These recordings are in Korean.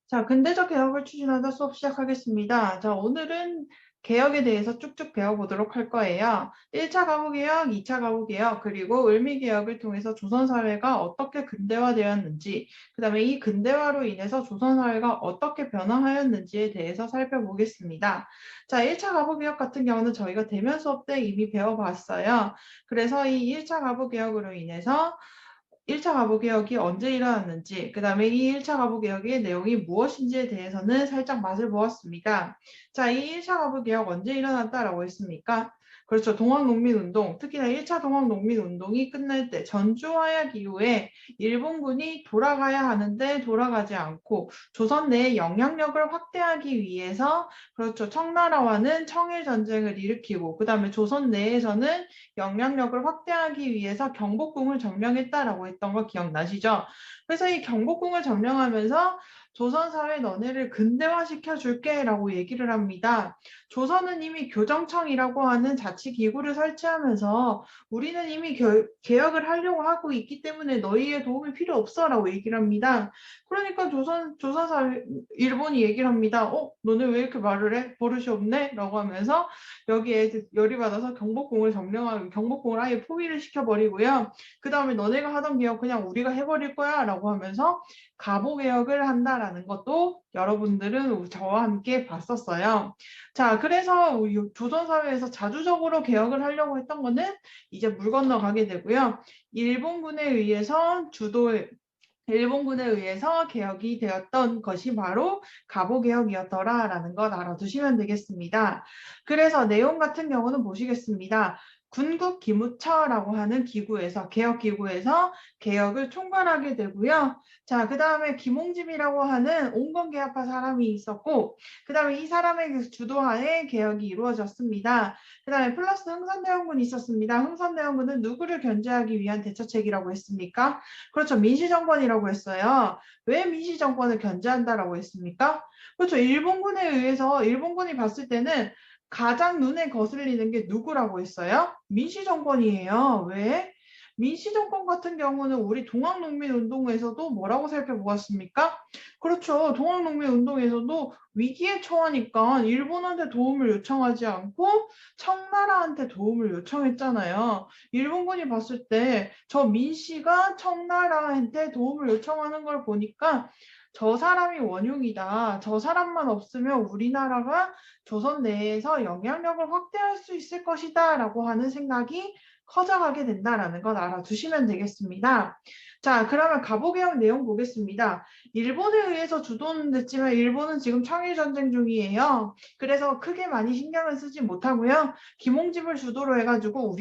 자, 근대적 개혁을 추진하다 수업 시작하겠습니다. 자, 오늘은 개혁에 대해서 쭉쭉 배워보도록 할 거예요. 1차 가구개혁, 2차 가구개혁, 그리고 을미개혁을 통해서 조선사회가 어떻게 근대화되었는지, 그 다음에 이 근대화로 인해서 조선사회가 어떻게 변화하였는지에 대해서 살펴보겠습니다. 자, 1차 가구개혁 같은 경우는 저희가 대면 수업 때 이미 배워봤어요. 그래서 이 1차 가구개혁으로 인해서 1차 가부개혁이 언제 일어났는지, 그 다음에 이 1차 가부개혁의 내용이 무엇인지에 대해서는 살짝 맛을 보았습니다. 자, 이 1차 가부개혁 언제 일어났다라고 했습니까? 그렇죠. 동학농민운동, 특히나 1차 동학농민운동이 끝날 때 전주화약 이후에 일본군이 돌아가야 하는데 돌아가지 않고 조선 내의 영향력을 확대하기 위해서 그렇죠. 청나라와는 청일전쟁을 일으키고 그 다음에 조선 내에서는 영향력을 확대하기 위해서 경복궁을 점령했다라고 했던 거 기억나시죠? 그래서 이 경복궁을 점령하면서 조선사회 너네를 근대화시켜 줄게 라고 얘기를 합니다. 조선은 이미 교정청이라고 하는 자치기구를 설치하면서 우리는 이미 개혁을 하려고 하고 있기 때문에 너희의 도움이 필요 없어 라고 얘기를 합니다. 그러니까 조선사회, 일본이 얘기를 합니다. 너네 왜 이렇게 말을 해? 버릇이 없네? 라고 하면서 여기에 열이 받아서 경복궁을 점령하고 경복궁을 아예 포위를 시켜버리고요. 그 다음에 너네가 하던 개혁 그냥 우리가 해버릴 거야 라고 하면서 가보개혁을 한다라는 것도 여러분들은 저와 함께 봤었어요. 자, 그래서 조선사회에서 자주적으로 개혁을 하려고 했던 거는 이제 물 건너가게 되고요. 일본군에 의해서 일본군에 의해서 개혁이 되었던 것이 바로 가보개혁이었더라라는 것 알아두시면 되겠습니다. 그래서 내용 같은 경우는 보시겠습니다. 군국기무처라고 하는 기구에서 개혁기구에서 개혁을 총괄하게 되고요. 자, 그 다음에 김홍집이라고 하는 온건개혁파 사람이 있었고 그 다음에 이 사람의 주도하에 개혁이 이루어졌습니다. 그 다음에 플러스 흥선대원군이 있었습니다. 흥선대원군은 누구를 견제하기 위한 대처책이라고 했습니까? 그렇죠. 민시정권이라고 했어요. 왜 민시정권을 견제한다라고 했습니까? 그렇죠. 일본군에 의해서 일본군이 봤을 때는 가장 눈에 거슬리는 게 누구라고 했어요? 민시정권이에요. 왜? 민시정권 같은 경우는 우리 동학농민운동에서도 뭐라고 살펴보았습니까? 그렇죠. 동학농민운동에서도 위기에 처하니까 일본한테 도움을 요청하지 않고 청나라한테 도움을 요청했잖아요. 일본군이 봤을 때 저 민씨가 청나라한테 도움을 요청하는 걸 보니까 저 사람이 원흉이다. 저 사람만 없으면 우리나라가 조선 내에서 영향력을 확대할 수 있을 것이다. 라고 하는 생각이 커져가게 된다라는 걸 알아두시면 되겠습니다. 자, 그러면 가보개혁 내용 보겠습니다. 일본에 의해서 주도는 됐지만 일본은 지금 청일전쟁 중이에요. 그래서 크게 많이 신경을 쓰지 못하고요. 김홍집을 주도로 해가지고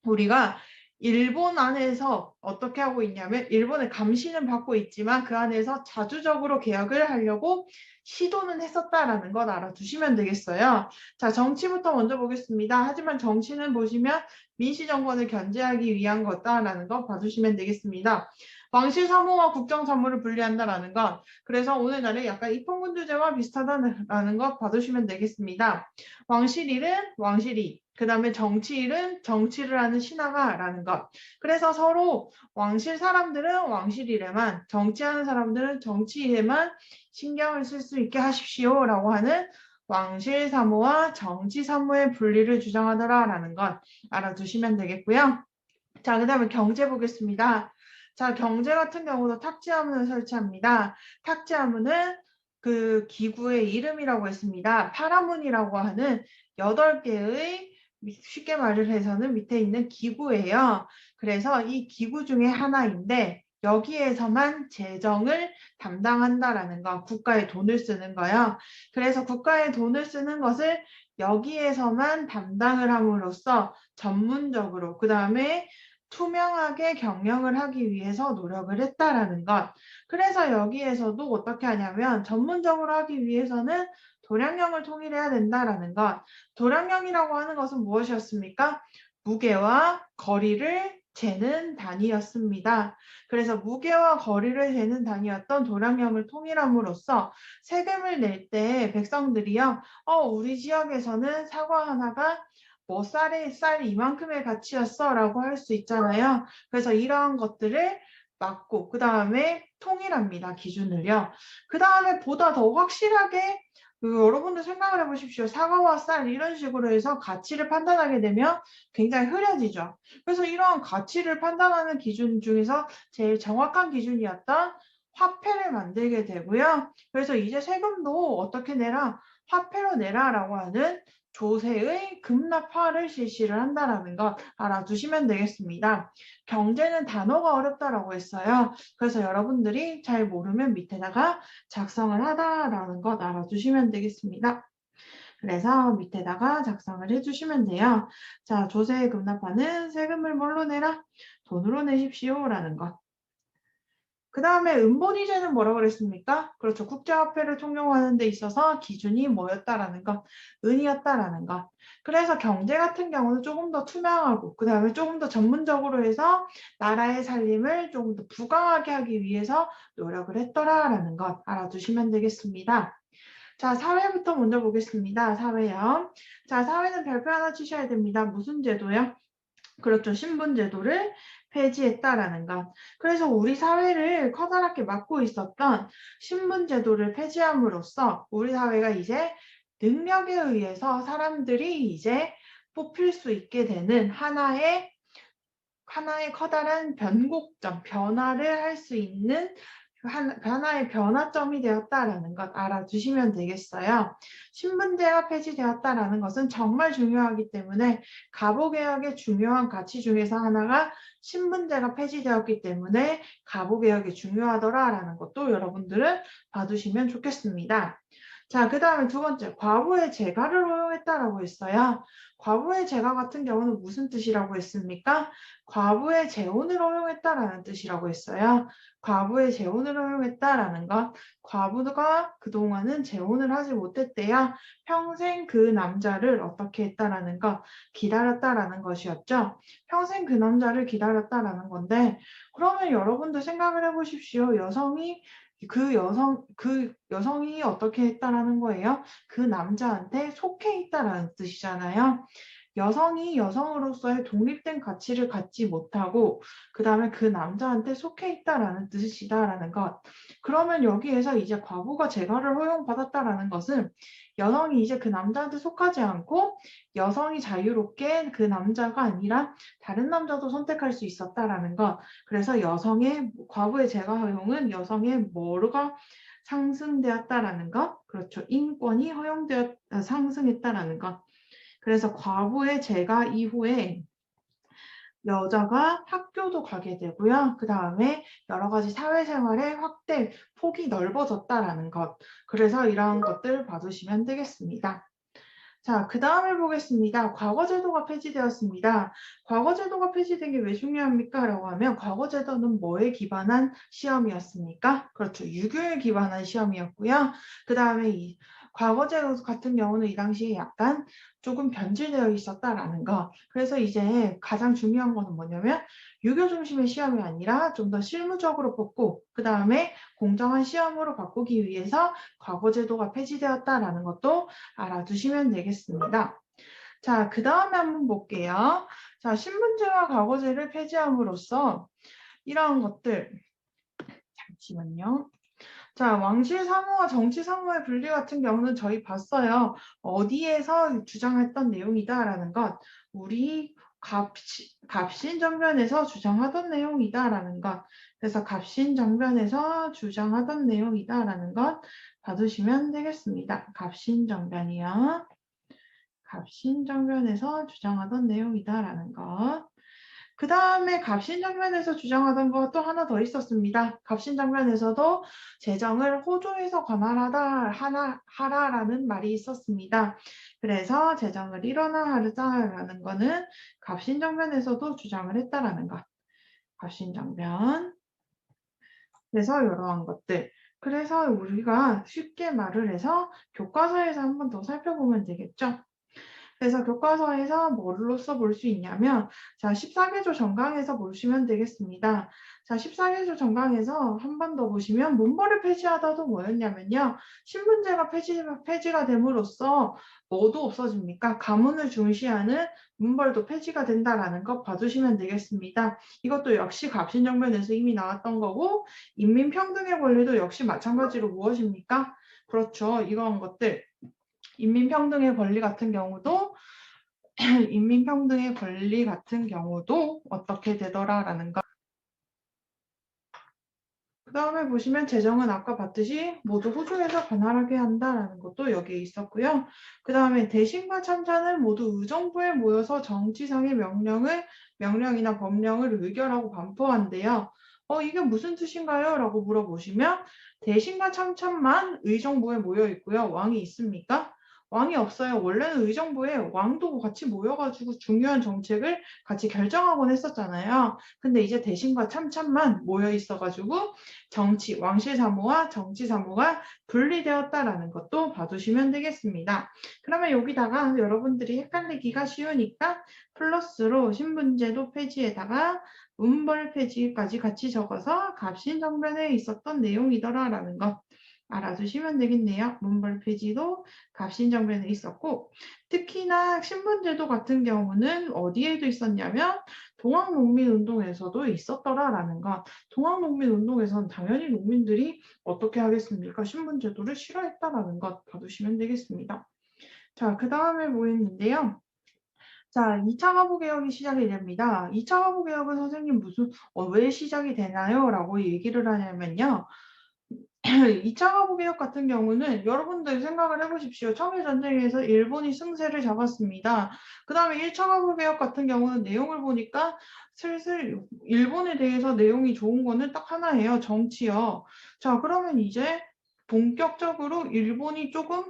우리가 일본 안에서 어떻게 하고 있냐면 일본의 감시는 받고 있지만 그 안에서 자주적으로 개혁을 하려고 시도는 했었다라는 것 알아두시면 되겠어요. 자, 정치부터 먼저 보겠습니다. 하지만 정치는 보시면 민시정권을 견제하기 위한 것다라는 거 봐주시면 되겠습니다. 왕실사무와 국정사무를 분리한다라는 것. 그래서 오늘날에 약간 입헌군주제와 비슷하다는 것 봐주시면 되겠습니다. 왕실일은 왕실이, 그 다음에 정치일은 정치를 하는 신하가라는 것. 그래서 서로 왕실 사람들은 왕실일에만, 정치하는 사람들은 정치일에만 신경을 쓸 수 있게 하십시오라고 하는 왕실사무와 정치사무의 분리를 주장하더라라는 것 알아두시면 되겠고요. 자, 그 다음에 경제 보겠습니다. 자, 경제 같은 경우도 탁지화문을 설치합니다. 탁지화문은 그 기구의 이름이라고 했습니다. 파라문이라고 하는 8개의 쉽게 말을 해서는 밑에 있는 기구예요. 그래서 이 기구 중에 하나인데 여기에서만 재정을 담당한다라는 거, 국가의 돈을 쓰는 거요. 그래서 국가의 돈을 쓰는 것을 여기에서만 담당을 함으로써 전문적으로 그 다음에 투명하게 경영을 하기 위해서 노력을 했다라는 것. 그래서 여기에서도 어떻게 하냐면 전문적으로 하기 위해서는 도량령을 통일해야 된다라는 것. 도량령이라고 하는 것은 무엇이었습니까? 무게와 거리를 재는 단위였습니다. 그래서 무게와 거리를 재는 단위였던 도량령을 통일함으로써 세금을 낼 때 백성들이요, 우리 지역에서는 사과 하나가 뭐 쌀 이만큼의 가치였어 라고 할 수 있잖아요. 그래서 이러한 것들을 막고 그 다음에 통일합니다. 기준을요. 그 다음에 보다 더 확실하게 여러분들 생각을 해보십시오. 사과와 쌀 이런 식으로 해서 가치를 판단하게 되면 굉장히 흐려지죠. 그래서 이러한 가치를 판단하는 기준 중에서 제일 정확한 기준이었던 화폐를 만들게 되고요. 그래서 이제 세금도 어떻게 내라? 화폐로 내라라고 하는 조세의 급납화를 실시를 한다는 것 알아두시면 되겠습니다. 경제는 단어가 어렵다라고 했어요. 그래서 여러분들이 잘 모르면 밑에다가 작성을 하다라는 것 알아두시면 되겠습니다. 그래서 밑에다가 작성을 해주시면 돼요. 자, 조세 급납화는 세금을 뭘로 내라? 돈으로 내십시오라는 것. 그 다음에 은본위제는 뭐라고 그랬습니까? 그렇죠. 국제화폐를 통용하는 데 있어서 기준이 뭐였다라는 것, 은이었다라는 것. 그래서 경제 같은 경우는 조금 더 투명하고 그 다음에 조금 더 전문적으로 해서 나라의 살림을 조금 더 부강하게 하기 위해서 노력을 했더라라는 것 알아두시면 되겠습니다. 자, 사회부터 먼저 보겠습니다. 사회요. 자, 사회는 별표 하나 치셔야 됩니다. 무슨 제도요? 그렇죠. 신분제도를 폐지했다라는 것. 그래서 우리 사회를 커다랗게 막고 있었던 신분제도를 폐지함으로써 우리 사회가 이제 능력에 의해서 사람들이 이제 뽑힐 수 있게 되는 하나의 커다란 변곡점, 변화를 할 수 있는 하나의 변화점이 되었다라는 것 알아두시면 되겠어요. 신분제가 폐지되었다라는 것은 정말 중요하기 때문에 가보개혁의 중요한 가치 중에서 하나가 신분제가 폐지되었기 때문에 가보개혁이 중요하더라라는 것도 여러분들은 봐두시면 좋겠습니다. 자, 그 다음에 두 번째, 과부의 재가를 허용했다라고 했어요. 과부의 재가 같은 경우는 무슨 뜻이라고 했습니까? 과부의 재혼을 허용했다라는 뜻이라고 했어요. 과부의 재혼을 허용했다라는 것, 과부가 그동안은 재혼을 하지 못했대요. 평생 그 남자를 어떻게 했다라는 것, 기다렸다라는 것이었죠. 평생 그 남자를 기다렸다라는 건데, 그러면 여러분도 생각을 해보십시오. 그 여성이 어떻게 했다라는 거예요? 그 남자한테 속해 있다라는 뜻이잖아요. 여성이 여성으로서의 독립된 가치를 갖지 못하고 그 다음에 그 남자한테 속해 있다라는 뜻이다라는 것. 그러면 여기에서 이제 과부가 재가를 허용받았다라는 것은 여성이 이제 그 남자한테 속하지 않고 여성이 자유롭게 그 남자가 아니라 다른 남자도 선택할 수 있었다라는 것. 그래서 과부의 재가 허용은 여성의 뭐가 상승되었다라는 것. 그렇죠. 인권이 상승했다라는 것. 그래서 과부의 재가 이후에 여자가 학교도 가게 되고요. 그 다음에 여러 가지 사회생활의 폭이 넓어졌다라는 것. 그래서 이러한 것들 봐두시면 되겠습니다. 자, 그 다음을 보겠습니다. 과거제도가 폐지되었습니다. 과거제도가 폐지된 게 왜 중요합니까? 라고 하면 과거제도는 뭐에 기반한 시험이었습니까? 그렇죠. 유교에 기반한 시험이었고요. 그 다음에 이 과거제도 같은 경우는 이 당시에 약간 조금 변질되어 있었다라는 거. 그래서 이제 가장 중요한 거는 뭐냐면 유교 중심의 시험이 아니라 좀 더 실무적으로 뽑고 그 다음에 공정한 시험으로 바꾸기 위해서 과거제도가 폐지되었다라는 것도 알아두시면 되겠습니다. 자, 그 다음에 한번 볼게요. 자, 신분제와 과거제를 폐지함으로써 이러한 것들, 잠시만요. 자, 왕실 사무와 정치 사무의 분리 같은 경우는 저희 봤어요. 어디에서 주장했던 내용이다라는 것, 우리 갑신정변에서 주장하던 내용이다라는 것, 그래서 갑신정변에서 주장하던 내용이다라는 것 봐두시면 되겠습니다. 갑신정변이요. 갑신정변에서 주장하던 내용이다라는 것. 그 다음에 갑신정변에서 주장하던 거 또 하나 더 있었습니다. 갑신정변에서도 재정을 호조에서 하라라는 말이 있었습니다. 그래서 재정을 일어나 하자라는 거는 갑신정변에서도 주장을 했다라는 것. 갑신정변. 그래서 이러한 것들. 그래서 우리가 쉽게 말을 해서 교과서에서 한 번 더 살펴보면 되겠죠. 그래서 교과서에서 뭘로써 볼 수 있냐면 자 14개조 정강에서 보시면 되겠습니다. 자, 14개조 정강에서 한 번 더 보시면 문벌을 폐지하다도 뭐였냐면요. 신분제가 폐지가 됨으로써 뭐도 없어집니까? 가문을 중시하는 문벌도 폐지가 된다라는 것 봐주시면 되겠습니다. 이것도 역시 갑신정변에서 이미 나왔던 거고 인민평등의 권리도 역시 마찬가지로 무엇입니까? 그렇죠. 이런 것들. 인민평등의 권리 같은 경우도 인민평등의 권리 같은 경우도 어떻게 되더라라는 것. 그 다음에 보시면 재정은 아까 봤듯이 모두 호주에서 관할하게 한다라는 것도 여기에 있었고요. 그 다음에 대신과 참사는 모두 의정부에 모여서 정치상의 명령이나 법령을 의결하고 반포한대요. 이게 무슨 뜻인가요? 라고 물어보시면 대신과 참찬만 의정부에 모여 있고요. 왕이 있습니까? 왕이 없어요. 원래는 의정부에 왕도 같이 모여가지고 중요한 정책을 같이 결정하곤 했었잖아요. 근데 이제 대신과 참찬만 모여 있어가지고 왕실 사무와 정치 사무가 분리되었다라는 것도 봐두시면 되겠습니다. 그러면 여기다가 여러분들이 헷갈리기가 쉬우니까 플러스로 신분제도 폐지에다가 문벌 폐지까지 같이 적어서 갑신정변에 있었던 내용이더라라는 것 알아두시면 되겠네요. 문벌 폐지도 갑신정변에 있었고 특히나 신분제도 같은 경우는 어디에도 있었냐면 동학농민운동에서도 있었더라라는 것. 동학농민운동에서는 당연히 농민들이 어떻게 하겠습니까? 신분제도를 싫어했다라는 것 봐두시면 되겠습니다. 자, 그 다음에 보이는데요. 자, 2차 가부개혁이 시작이 됩니다. 2차 가부개혁은 선생님 왜 시작이 되나요? 라고 얘기를 하냐면요. 2차 가부개혁 같은 경우는 여러분들 생각을 해보십시오. 청일전쟁에서 일본이 승세를 잡았습니다. 그 다음에 1차 가부개혁 같은 경우는 내용을 보니까 슬슬 일본에 대해서 내용이 좋은 거는 딱 하나예요. 정치요. 자, 그러면 이제 본격적으로 일본이 조금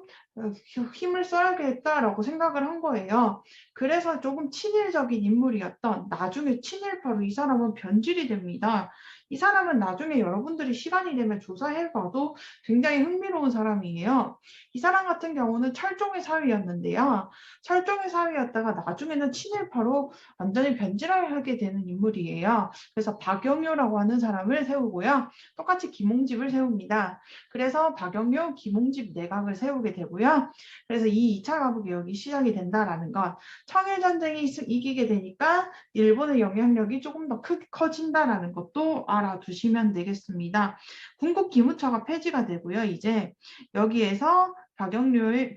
힘을 써야겠다라고 생각을 한 거예요. 그래서 조금 친일적인 인물이었던 나중에 친일파로 이 사람은 변질이 됩니다. 이 사람은 나중에 여러분들이 시간이 되면 조사해봐도 굉장히 흥미로운 사람이에요. 이 사람 같은 경우는 철종의 사위였는데요. 철종의 사위였다가 나중에는 친일파로 완전히 변질하게 되는 인물이에요. 그래서 박영효라고 하는 사람을 세우고요. 똑같이 김홍집을 세웁니다. 그래서 박영효, 김홍집 내각을 세우게 되고요. 그래서 이 2차 가부개혁이 시작이 된다라는 것. 청일전쟁이 이기게 되니까 일본의 영향력이 조금 더 커진다라는 것도 알아두시면 되겠습니다. 군국 기무처가 폐지가 되고요. 이제 여기에서 박영효의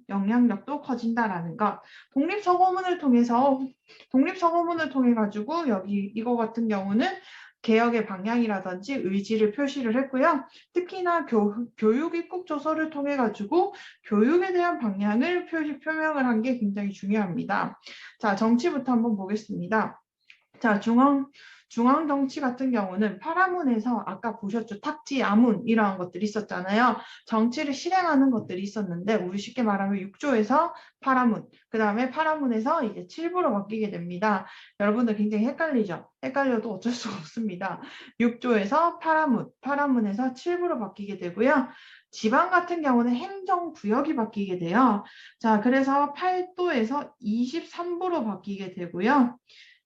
영향력도 커진다라는 것. 독립서고문을 통해 가지고 여기 이거 같은 경우는 개혁의 방향이라든지 의지를 표시를 했고요. 특히나 교육 입국 조서를 통해 가지고 교육에 대한 방향을 표명을 한 게 굉장히 중요합니다. 자, 정치부터 한번 보겠습니다. 자, 중앙 정치 같은 경우는 파라문에서 아까 보셨죠? 탁지, 아문 이러한 것들이 있었잖아요. 정치를 실행하는 것들이 있었는데 우리 쉽게 말하면 6조에서 파라문, 그 다음에 파라문에서 이제 7부로 바뀌게 됩니다. 여러분들 굉장히 헷갈리죠? 헷갈려도 어쩔 수가 없습니다. 6조에서 파라문에서 7부로 바뀌게 되고요. 지방 같은 경우는 행정구역이 바뀌게 돼요. 자, 그래서 8도에서 23부로 바뀌게 되고요.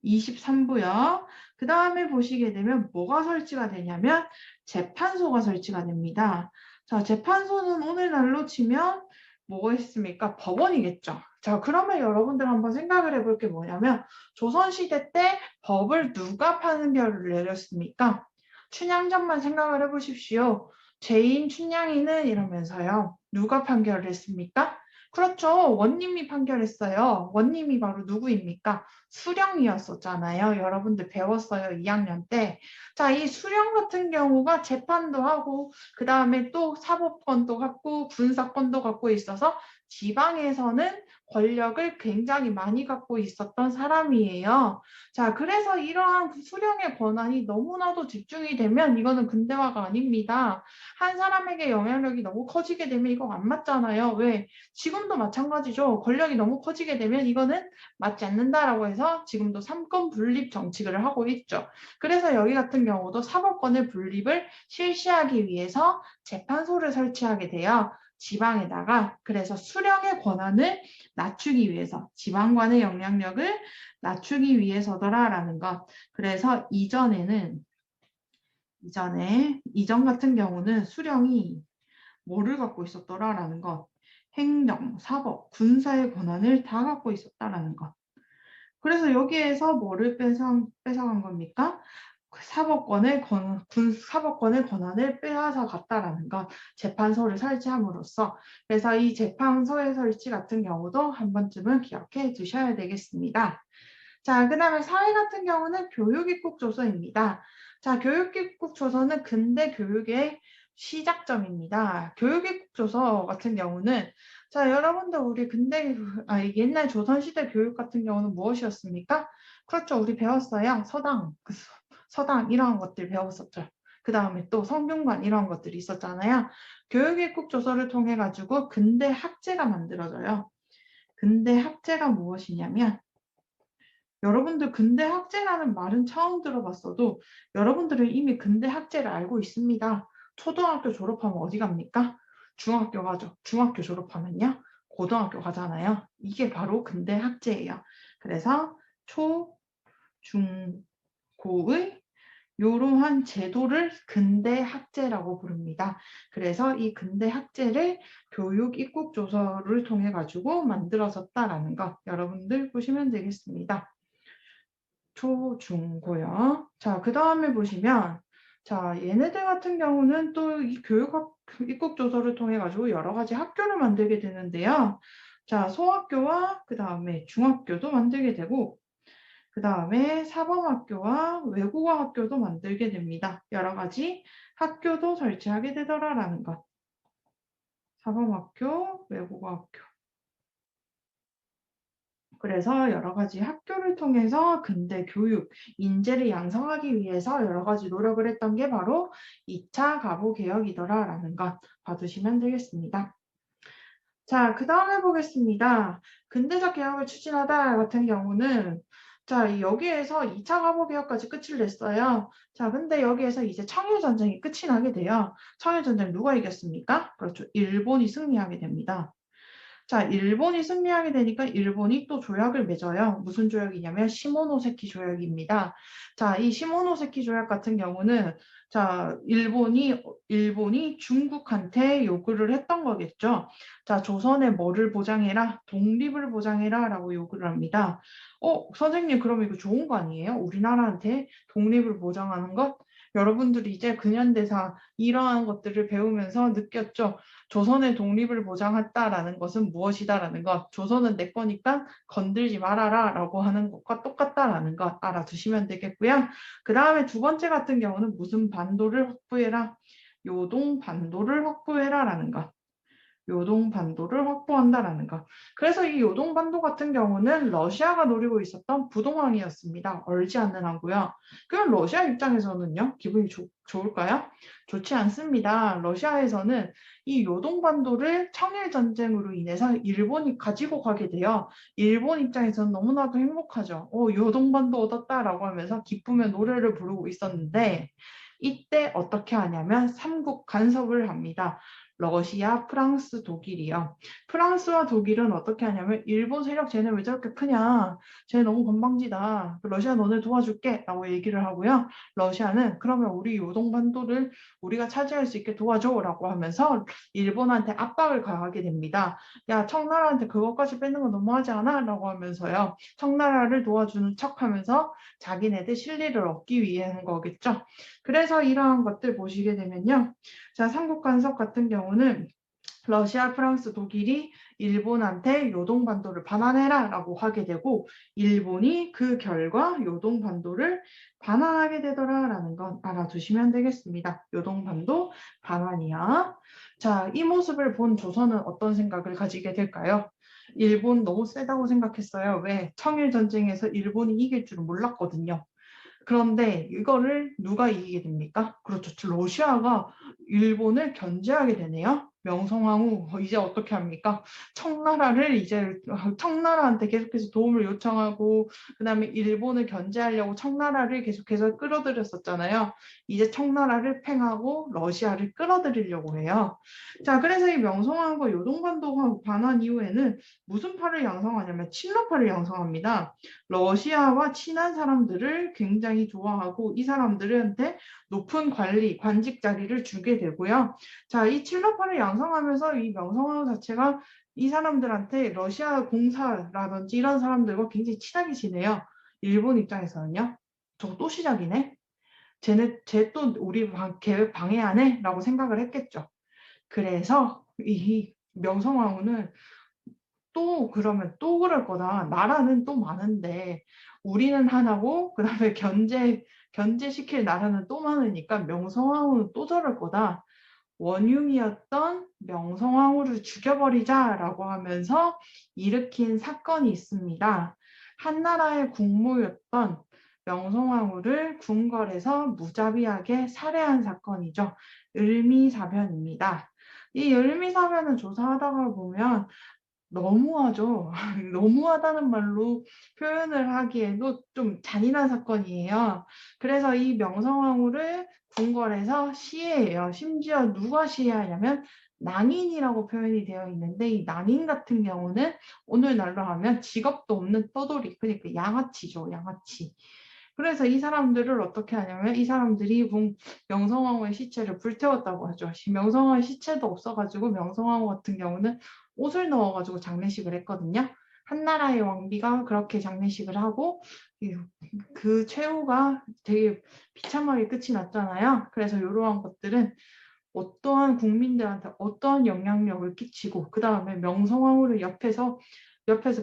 23부요. 그 다음에 보시게 되면 뭐가 설치가 되냐면 재판소가 설치가 됩니다. 자, 재판소는 오늘날로 치면 뭐가 있습니까? 법원이겠죠. 자, 그러면 여러분들 한번 생각을 해볼 게 뭐냐면 조선시대 때 법을 누가 판결을 내렸습니까? 춘향전만 생각을 해보십시오. 죄인 춘향이는 이러면서요. 누가 판결을 했습니까? 그렇죠. 원님이 판결했어요. 원님이 바로 누구입니까? 수령이었었잖아요. 여러분들 배웠어요. 2학년 때. 자, 이 수령 같은 경우가 재판도 하고 그 다음에 또 사법권도 갖고 군사권도 갖고 있어서 지방에서는 권력을 굉장히 많이 갖고 있었던 사람이에요. 자, 그래서 이러한 수령의 권한이 너무나도 집중이 되면 이거는 근대화가 아닙니다. 한 사람에게 영향력이 너무 커지게 되면 이거 안 맞잖아요. 왜? 지금도 마찬가지죠. 권력이 너무 커지게 되면 이거는 맞지 않는다라고 해서 지금도 삼권 분립 정책을 하고 있죠. 그래서 여기 같은 경우도 사법권의 분립을 실시하기 위해서 재판소를 설치하게 돼요. 지방에다가 그래서 수령의 권한을 낮추기 위해서 지방관의 영향력을 낮추기 위해서더라라는 것. 그래서 이전 같은 경우는 수령이 뭐를 갖고 있었더라라는 것. 행정, 사법, 군사의 권한을 다 갖고 있었다라는 것. 그래서 여기에서 뭐를 뺏어간 겁니까? 사법권의 권한을 빼앗아 갔다라는 것, 재판소를 설치함으로써. 그래서 이 재판소의 설치 같은 경우도 한 번쯤은 기억해 두셔야 되겠습니다. 자, 그 다음에 사회 같은 경우는 교육입국조서입니다. 자, 교육입국조서는 근대 교육의 시작점입니다. 교육입국조서 같은 경우는 자, 여러분들 우리 옛날 조선시대 교육 같은 경우는 무엇이었습니까? 그렇죠. 우리 배웠어요. 서당 이런 것들 배웠었죠. 그 다음에 또 성균관 이런 것들이 있었잖아요. 교육입국조서를 통해 가지고 근대 학제가 만들어져요. 근대 학제가 무엇이냐면 여러분들 근대 학제라는 말은 처음 들어봤어도 여러분들은 이미 근대 학제를 알고 있습니다. 초등학교 졸업하면 어디 갑니까? 중학교 가죠. 중학교 졸업하면요. 고등학교 가잖아요. 이게 바로 근대 학제예요. 그래서 초, 중, 고의 이러한 제도를 근대 학제라고 부릅니다. 그래서 이 근대 학제를 교육 입국 조서를 통해 가지고 만들어졌다라는 거 여러분들 보시면 되겠습니다. 초, 중, 고요. 자, 그 다음에 보시면 자, 얘네들 같은 경우는 또 이 입국 조서를 통해 가지고 여러 가지 학교를 만들게 되는데요. 자, 소학교와 그 다음에 중학교도 만들게 되고 그 다음에 사범학교와 외국어학교도 만들게 됩니다. 여러 가지 학교도 설치하게 되더라라는 것. 사범학교, 외국어학교. 그래서 여러 가지 학교를 통해서 근대 교육, 인재를 양성하기 위해서 여러 가지 노력을 했던 게 바로 2차 가부개혁이더라라는 것 봐두시면 되겠습니다. 자, 그 다음에 보겠습니다. 근대적 개혁을 추진하다 같은 경우는 자, 여기에서 2차 가부개혁까지 끝을 냈어요. 자, 근데 여기에서 이제 청일전쟁이 끝이 나게 돼요. 청일전쟁 누가 이겼습니까? 그렇죠. 일본이 승리하게 됩니다. 자, 일본이 승리하게 되니까 일본이 또 조약을 맺어요. 무슨 조약이냐면 시모노세키 조약입니다. 자, 이 시모노세키 조약 같은 경우는 자, 일본이 중국한테 요구를 했던 거겠죠. 자, 조선의 뭐를 보장해라? 독립을 보장해라라고 요구를 합니다. 선생님, 그럼 이거 좋은 거 아니에요? 우리나라한테 독립을 보장하는 것? 여러분들이 이제 근현대사 이러한 것들을 배우면서 느꼈죠. 조선의 독립을 보장했다라는 것은 무엇이다라는 것, 조선은 내 거니까 건들지 말아라 라고 하는 것과 똑같다라는 것 알아두시면 되겠고요. 그 다음에 두 번째 같은 경우는 무슨 반도를 확보해라? 요동 반도를 확보해라라는 것. 요동반도를 확보한다라는 것. 그래서 이 요동반도 같은 경우는 러시아가 노리고 있었던 부동항이었습니다. 얼지 않는 항구요. 그럼 러시아 입장에서는요, 기분이 좋을까요? 좋지 않습니다. 러시아에서는 이 요동반도를 청일전쟁으로 인해서 일본이 가지고 가게 돼요. 일본 입장에서는 너무나도 행복하죠. 요동반도 얻었다라고 하면서 기쁘며 노래를 부르고 있었는데 이때 어떻게 하냐면 삼국 간섭을 합니다. 러시아, 프랑스, 독일이요. 프랑스와 독일은 어떻게 하냐면 일본 세력 쟤네 왜 저렇게 크냐. 쟤네 너무 건방지다. 러시아 너네 도와줄게 라고 얘기를 하고요. 러시아는 그러면 우리 요동반도를 우리가 차지할 수 있게 도와줘 라고 하면서 일본한테 압박을 가하게 됩니다. 야, 청나라한테 그것까지 뺏는 거 너무하지 않아? 라고 하면서요. 청나라를 도와주는 척 하면서 자기네들 실리를 얻기 위해 한 거겠죠. 그래서 이러한 것들 보시게 되면요. 자, 삼국 간섭 같은 경우는 러시아, 프랑스, 독일이 일본한테 요동반도를 반환해라 라고 하게 되고 일본이 그 결과 요동반도를 반환하게 되더라라는 건 알아두시면 되겠습니다. 요동반도 반환이야. 자, 이 모습을 본 조선은 어떤 생각을 가지게 될까요? 일본 너무 세다고 생각했어요. 왜? 청일전쟁에서 일본이 이길 줄은 몰랐거든요. 그런데 이거를 누가 이기게 됩니까? 그렇죠. 러시아가 일본을 견제하게 되네요. 명성황후 이제 어떻게 합니까? 청나라를 이제 청나라한테 계속해서 도움을 요청하고 그다음에 일본을 견제하려고 청나라를 계속해서 끌어들였었잖아요. 이제 청나라를 팽하고 러시아를 끌어들이려고 해요. 자, 그래서 이 명성황후가 요동반도 반환 이후에는 무슨 파를 양성하냐면 친러파를 양성합니다. 러시아와 친한 사람들을 굉장히 좋아하고 이 사람들한테 높은 관리, 관직 자리를 주게 되고요. 자, 이 칠러파를 양성하면서 이 명성황후 자체가 이 사람들한테 러시아 공사라든지 이런 사람들과 굉장히 친하게 지내요. 일본 입장에서는요. 저거 또 시작이네? 쟤 또 우리 계획 방해하네? 라고 생각을 했겠죠. 그래서 이 명성황후는 또 그러면 또 그럴 거다. 나라는 또 많은데 우리는 하나고 그다음에 견제시킬 나라는 또 많으니까 명성황후는 또 저럴 거다. 원흉이었던 명성황후를 죽여버리자라고 하면서 일으킨 사건이 있습니다. 한나라의 국무였던 명성황후를 궁궐에서 무자비하게 살해한 사건이죠. 을미사변입니다. 이 을미사변을 조사하다가 보면 너무하죠. 너무하다는 말로 표현을 하기에도 좀 잔인한 사건이에요. 그래서 이 명성황후를 궁궐에서 시해해요. 심지어 누가 시해하냐면 낭인이라고 표현이 되어 있는데 이 낭인 같은 경우는 오늘날로 하면 직업도 없는 떠돌이, 그러니까 양아치죠, 양아치. 그래서 이 사람들을 어떻게 하냐면 이 사람들이 명성황후의 시체를 불태웠다고 하죠. 명성황후의 시체도 없어가지고 명성황후 같은 경우는 옷을 넣어가지고 장례식을 했거든요. 한나라의 왕비가 그렇게 장례식을 하고 그 최후가 되게 비참하게 끝이 났잖아요. 그래서 이러한 것들은 어떠한 국민들한테 어떠한 영향력을 끼치고 그 다음에 명성황후를 옆에서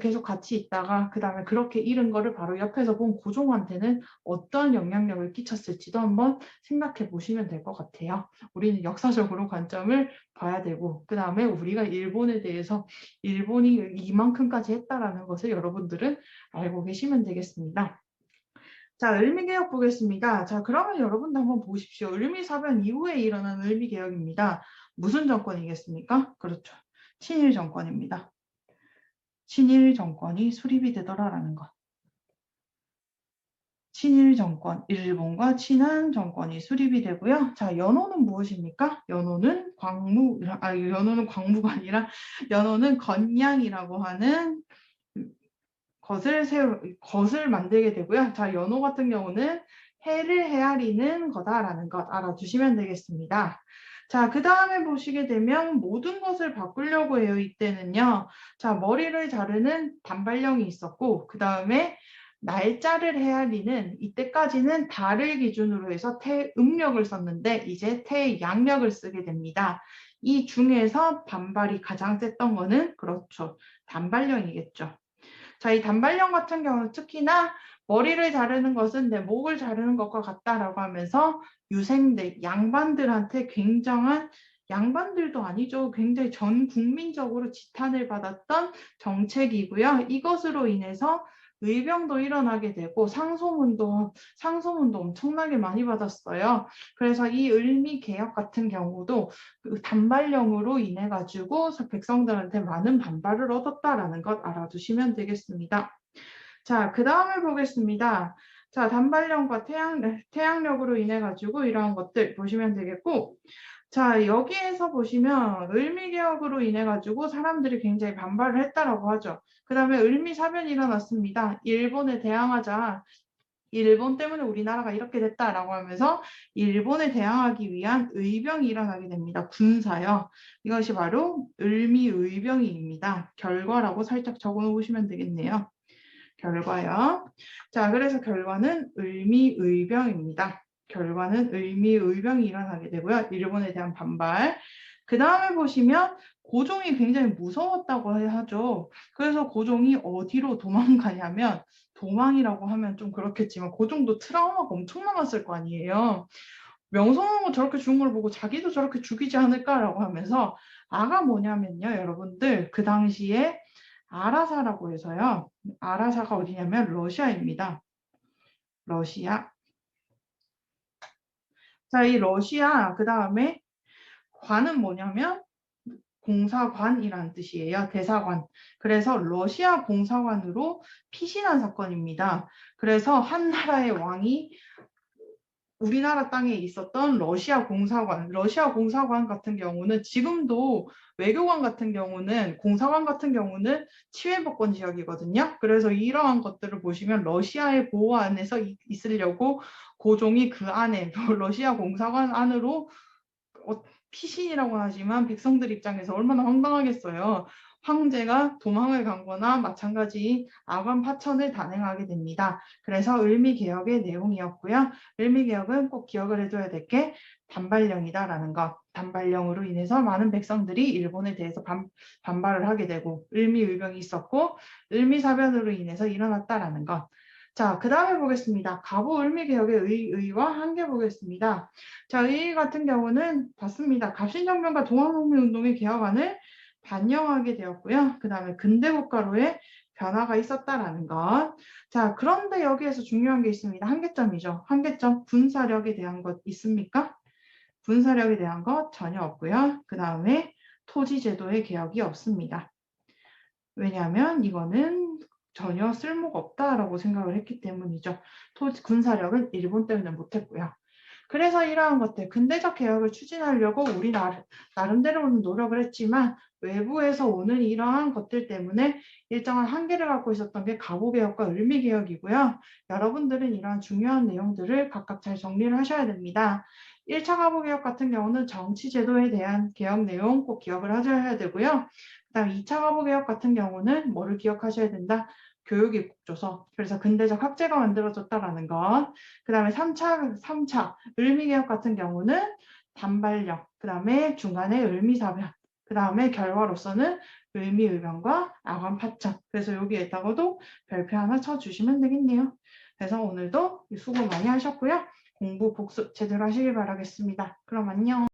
계속 같이 있다가 그 다음에 그렇게 잃은 거를 바로 옆에서 본 고종한테는 어떠한 영향력을 끼쳤을지도 한번 생각해 보시면 될 것 같아요. 우리는 역사적으로 관점을 봐야 되고 그 다음에 우리가 일본에 대해서 일본이 이만큼까지 했다라는 것을 여러분들은 알고 계시면 되겠습니다. 자, 을미개혁 보겠습니다. 자, 그러면 여러분도 한번 보십시오. 을미사변 이후에 일어난 을미개혁입니다. 무슨 정권이겠습니까? 그렇죠. 친일 정권입니다. 친일 정권이 수립이 되더라라는 것. 친일 정권, 일본과 친한 정권이 수립이 되고요. 자, 연호는 무엇입니까? 연호는 연호는 광무가 아니라 연호는 건양이라고 하는 것을 만들게 되고요. 자, 연호 같은 경우는 해를 헤아리는 거다라는 것 알아두시면 되겠습니다. 자, 그 다음에 보시게 되면 모든 것을 바꾸려고 해요. 이때는요. 자, 머리를 자르는 단발령이 있었고 그 다음에 날짜를 헤아리는 이때까지는 달을 기준으로 해서 태음력을 썼는데 이제 태양력을 쓰게 됩니다. 이 중에서 반발이 가장 셌던 거는 그렇죠. 단발령이겠죠. 자, 이 단발령 같은 경우는 특히나 머리를 자르는 것은 내 목을 자르는 것과 같다라고 하면서 유생들, 양반들한테 굉장한 양반들도 아니죠. 굉장히 전 국민적으로 지탄을 받았던 정책이고요. 이것으로 인해서 의병도 일어나게 되고 상소문도 엄청나게 많이 받았어요. 그래서 이 을미 개혁 같은 경우도 그 단발령으로 인해 가지고 백성들한테 많은 반발을 얻었다라는 것 알아두시면 되겠습니다. 자, 그 다음을 보겠습니다. 자, 단발령과 태양력으로 인해 가지고 이러한 것들 보시면 되겠고, 자, 여기에서 보시면 을미개혁으로 인해 가지고 사람들이 굉장히 반발을 했다라고 하죠. 그 다음에 을미사변이 일어났습니다. 일본에 대항하자. 일본 때문에 우리나라가 이렇게 됐다라고 하면서 일본에 대항하기 위한 의병이 일어나게 됩니다. 군사요. 이것이 바로 을미의병입니다. 결과라고 살짝 적어 놓으시면 되겠네요. 결과요. 자, 그래서 결과는 을미의병입니다. 결과는 을미의병이 일어나게 되고요. 일본에 대한 반발. 그 다음에 보시면 고종이 굉장히 무서웠다고 하죠. 그래서 고종이 어디로 도망가냐면 도망이라고 하면 좀 그렇겠지만 고종도 트라우마가 엄청 남았을 거 아니에요. 명성황후 저렇게 죽은 걸 보고 자기도 저렇게 죽이지 않을까라고 하면서 아가 뭐냐면요. 여러분들 그 당시에 아라사라고 해서요. 아라사가 어디냐면 러시아입니다. 러시아. 자, 이 러시아 그 다음에 관은 뭐냐면 공사관이라는 뜻이에요. 대사관. 그래서 러시아 공사관으로 피신한 사건입니다. 그래서 한 나라의 왕이 우리나라 땅에 있었던 러시아 공사관 같은 경우는 지금도 외교관 같은 경우는 공사관 같은 경우는 치외법권 지역이거든요. 그래서 이러한 것들을 보시면 러시아의 보호 안에서 있으려고 고종이 그 안에 러시아 공사관 안으로 피신이라고 하지만 백성들 입장에서 얼마나 황당하겠어요. 황제가 도망을 간 거나 마찬가지인 아관 파천을 단행하게 됩니다. 그래서 을미개혁의 내용이었고요. 을미개혁은 꼭 기억을 해둬야 될 게 단발령이다라는 것. 단발령으로 인해서 많은 백성들이 일본에 대해서 반발을 하게 되고 을미의병이 있었고 을미사변으로 인해서 일어났다라는 것. 자, 그 다음에 보겠습니다. 가부 을미개혁의 의의와 한계 보겠습니다. 자, 의 같은 경우는 봤습니다. 갑신정변과 동학농민운동의 개혁안을 반영하게 되었고요. 그 다음에 근대국가로의 변화가 있었다라는 것. 자, 그런데 여기에서 중요한 게 있습니다. 한계점이죠. 한계점, 군사력에 대한 것 있습니까? 군사력에 대한 것 전혀 없고요. 그 다음에 토지제도의 개혁이 없습니다. 왜냐하면 이거는 전혀 쓸모가 없다라고 생각을 했기 때문이죠. 군사력은 일본 때문에 못했고요. 그래서 이러한 것들, 근대적 개혁을 추진하려고 우리 나름대로는 노력을 했지만 외부에서 오는 이러한 것들 때문에 일정한 한계를 갖고 있었던 게 가보개혁과 을미개혁이고요. 여러분들은 이러한 중요한 내용들을 각각 잘 정리를 하셔야 됩니다. 1차 가보개혁 같은 경우는 정치제도에 대한 개혁 내용 꼭 기억을 하셔야 되고요. 그 다음 2차 가보개혁 같은 경우는 뭐를 기억하셔야 된다? 교육입국조서. 그래서 근대적 학제가 만들어졌다라는 것. 그 다음에 3차 을미개혁 같은 경우는 단발령, 그 다음에 중간에 을미사변, 그 다음에 결과로서는 을미의변과 아관파천. 그래서 여기에다가도 별표 하나 쳐주시면 되겠네요. 그래서 오늘도 수고 많이 하셨고요. 공부 복습 제대로 하시길 바라겠습니다. 그럼 안녕.